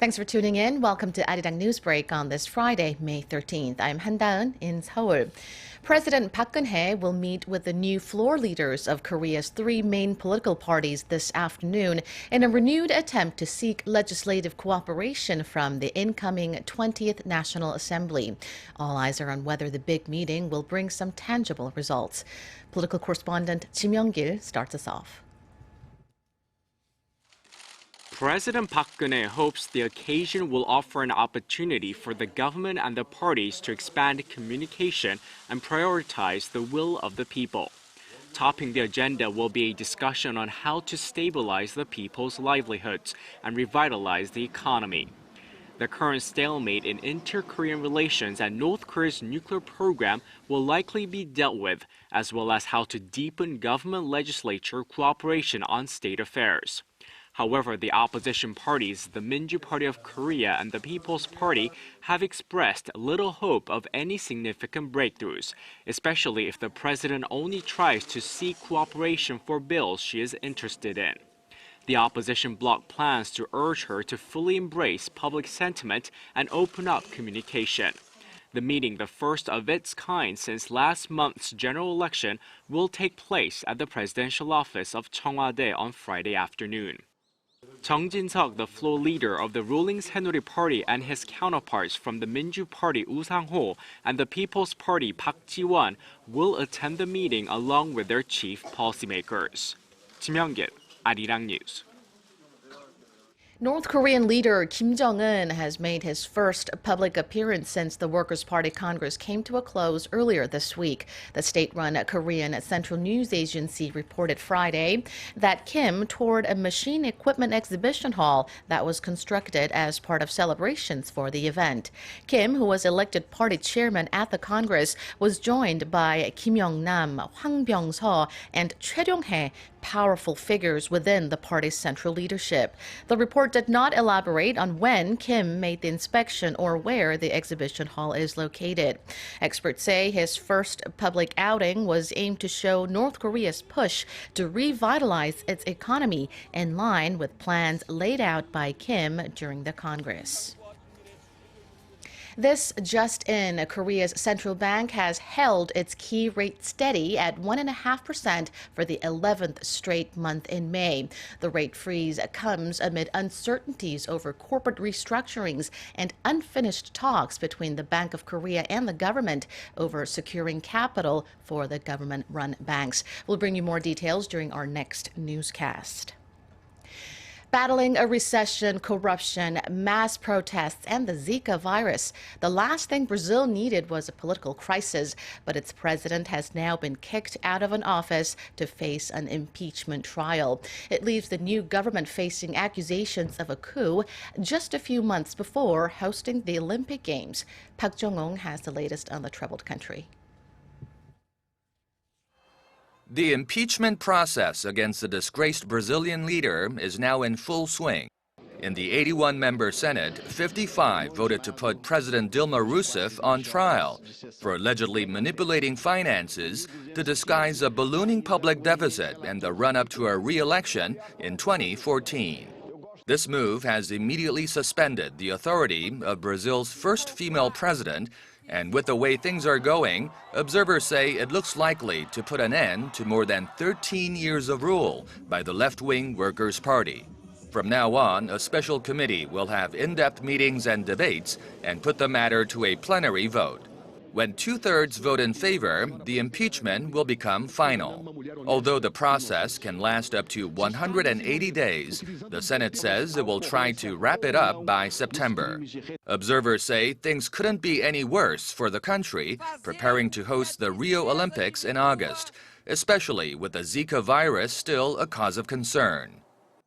Thanks for tuning in. Welcome to Arirang News Break on this Friday, May 13th. I'm Han Da-eun in Seoul. President Park Geun-hye will meet with the new floor leaders of Korea's three main political parties this afternoon in a renewed attempt to seek legislative cooperation from the incoming 20th National Assembly. All eyes are on whether the big meeting will bring some tangible results. Political correspondent Kim Young-gil starts us off. President Park Geun-hye hopes the occasion will offer an opportunity for the government and the parties to expand communication and prioritize the will of the people. Topping the agenda will be a discussion on how to stabilize the people's livelihoods and revitalize the economy. The current stalemate in inter-Korean relations and North Korea's nuclear program will likely be dealt with, as well as how to deepen government-legislature cooperation on state affairs. However, the opposition parties, the Minju Party of Korea and the People's Party, have expressed little hope of any significant breakthroughs, especially if the president only tries to seek cooperation for bills she is interested in. The opposition bloc plans to urge her to fully embrace public sentiment and open up communication. The meeting, the first of its kind since last month's general election, will take place at the presidential office of Cheongwade on Friday afternoon. Jung Jin-seok, the floor leader of the ruling Saenuri Party, and his counterparts from the Minju Party Woo Sang-ho and the People's Party Park Ji-won will attend the meeting along with their chief policymakers. Kim Young-gil, Arirang News. North Korean leader Kim Jong-un has made his first public appearance since the Workers' Party Congress came to a close earlier this week. The state-run Korean Central News Agency reported Friday that Kim toured a machine equipment exhibition hall that was constructed as part of celebrations for the event. Kim, who was elected party chairman at the Congress, was joined by Kim Yong-nam, Hwang Byung-seo, and Choi Ryong-hae, powerful figures within the party's central leadership. The report did not elaborate on when Kim made the inspection or where the exhibition hall is located. Experts say his first public outing was aimed to show North Korea's push to revitalize its economy in line with plans laid out by Kim during the Congress. This just in, Korea's central bank has held its key rate steady at 1.5% for the 11th straight month in May. The rate freeze comes amid uncertainties over corporate restructurings and unfinished talks between the Bank of Korea and the government over securing capital for the government-run banks. We'll bring you more details during our next newscast. Battling a recession, corruption, mass protests, and the Zika virus, the last thing Brazil needed was a political crisis, but its president has now been kicked out of an office to face an impeachment trial. It leaves the new government facing accusations of a coup just a few months before hosting the Olympic Games. Park Jong-un has the latest on the troubled country. The impeachment process against the disgraced Brazilian leader is now in full swing. In the 81-member Senate, 55 voted to put President Dilma Rousseff on trial for allegedly manipulating finances to disguise a ballooning public deficit and the run-up to her re-election in 2014. This move has immediately suspended the authority of Brazil's first female president, and with the way things are going, observers say it looks likely to put an end to more than 13 years of rule by the left-wing Workers' Party. From now on, a special committee will have in-depth meetings and debates and put the matter to a plenary vote. When two-thirds vote in favor, the impeachment will become final. Although the process can last up to 180 days, the Senate says it will try to wrap it up by September. Observers say things couldn't be any worse for the country preparing to host the Rio Olympics in August, especially with the Zika virus still a cause of concern.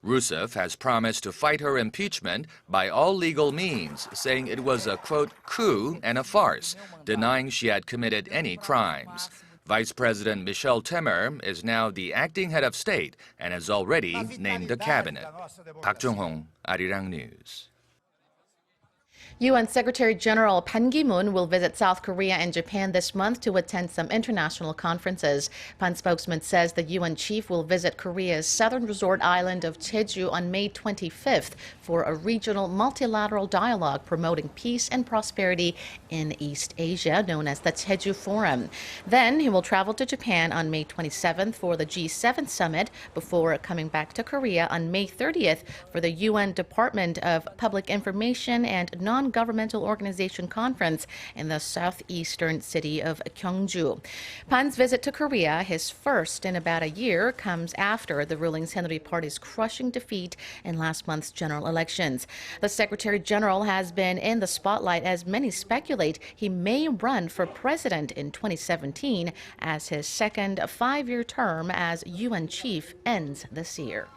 Rousseff has promised to fight her impeachment by all legal means, saying it was a, quote, coup and a farce, denying she had committed any crimes. Vice President Michel Temer is now the acting head of state and has already named a cabinet. Park Jong-hong, Arirang News. UN Secretary General Ban Ki-moon will visit South Korea and Japan this month to attend some international conferences. Ban spokesman says the UN chief will visit Korea's southern resort island of Jeju on May 25th for a regional multilateral dialogue promoting peace and prosperity in East Asia, known as the Jeju Forum. Then he will travel to Japan on May 27th for the G7 summit before coming back to Korea on May 30th for the UN Department of Public Information and Non-Governmental Organization Conference in the southeastern city of Gyeongju. Pan's visit to Korea, his first in about a year, comes after the ruling Saenuri Party's crushing defeat in last month's general elections. The Secretary General has been in the spotlight as many speculate he may run for president in 2017 as his second five-year term as UN chief ends this year.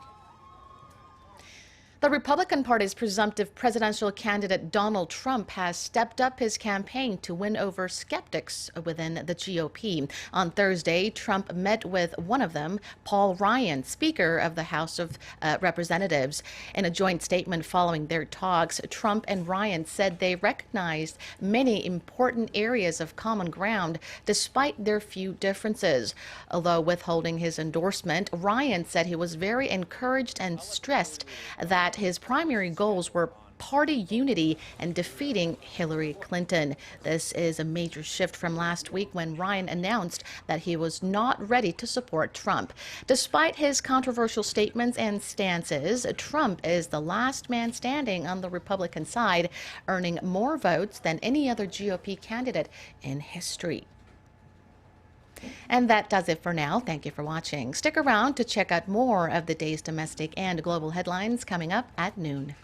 The Republican Party's presumptive presidential candidate Donald Trump has stepped up his campaign to win over skeptics within the GOP. On Thursday, Trump met with one of them, Paul Ryan, Speaker of the House of Representatives. In a joint statement following their talks, Trump and Ryan said they recognized many important areas of common ground despite their few differences. Although withholding his endorsement, Ryan said he was very encouraged and stressed that his primary goals were party unity and defeating Hillary Clinton. This is a major shift from last week when Ryan announced that he was not ready to support Trump. Despite his controversial statements and stances, Trump is the last man standing on the Republican side, earning more votes than any other GOP candidate in history. And that does it for now. Thank you for watching. Stick around to check out more of the day's domestic and global headlines coming up at noon.